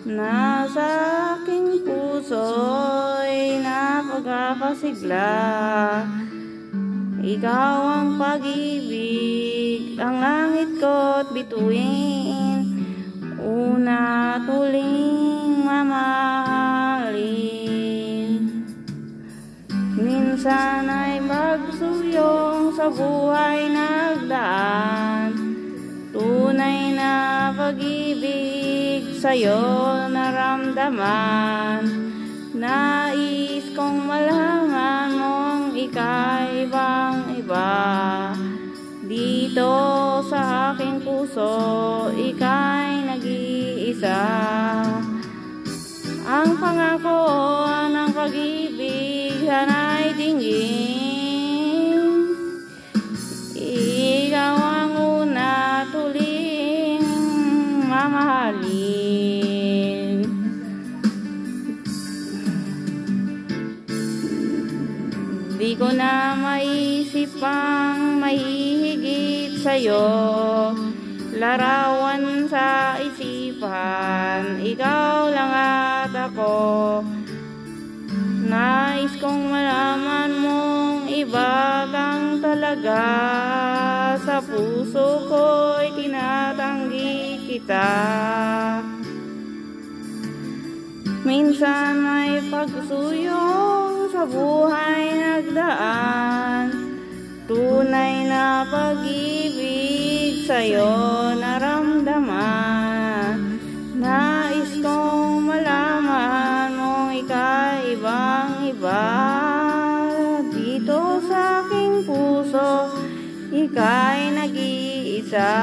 Nasa aking puso'y napagkakasigla. Ikaw ang pag-ibig, ang langit ko't bituin, una tuling mamahalin. Minsan ay magsuyong sa buhay nagdaan, tunay na pag-ibig sa'yo naramdaman. Nais kong malaman mong ika'y ibang iba. Dito sa aking puso, ika'y nag-iisa. Ang pangako ng pag-ibig sana'y dinggin. Ikaw ang una tuling mamahalin. Di ko na maisip ang mahihigit sa'yo, larawan sa isipan, ikaw lang at ako. Nais kong malaman mong iba kang talaga, sa puso ko'y tinatanggi kita. Minsan may pagsuyong sa buhay nagdaan, tunay na pag-ibig sa'yo naramdaman. Nais kong malaman mong ika'y ibang iba. Dito sa aking puso, ika'y nag-iisa.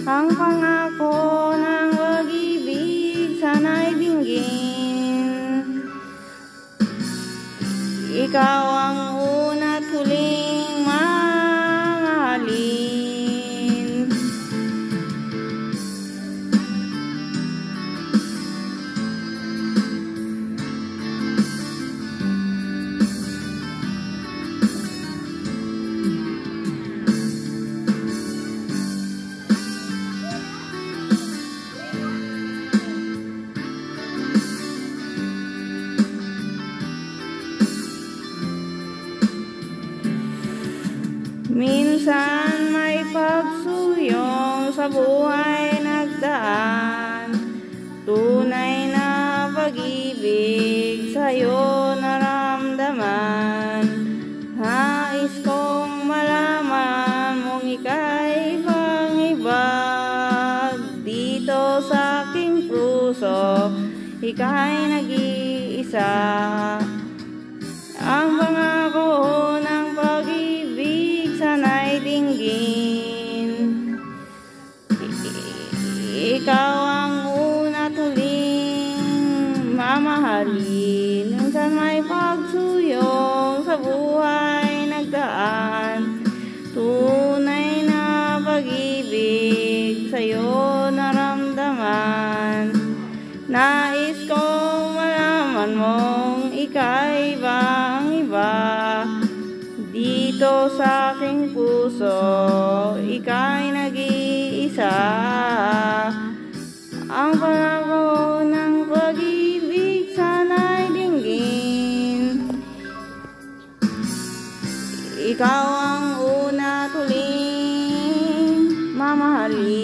Ang pangako ng pag-ibig sana'y dinggin. Ikaw ang una at huling mamahalin. Minsan may pagsuyong sa buhay nagdaan, tunay na pag-ibig sa'yo naramdaman. Nais kong malaman mong ika'y ibang iba. Dito sa aking puso, ika'y nag-iisa. Ang pangako ng pag-ibig sana'y dinggin. Ikaw ang una tuling mamahalin. Minsan may pagsuyong sa buhay nagdaan, tunay na pag-ibig sa'yo naramdaman. Nais kong malaman mong ika'y ibang iba. Dito sa aking puso, ika'y nag-iisa. Ang pangako ng pag-ibig sana'y dinggin. Ikaw ang una tuling mamahalin.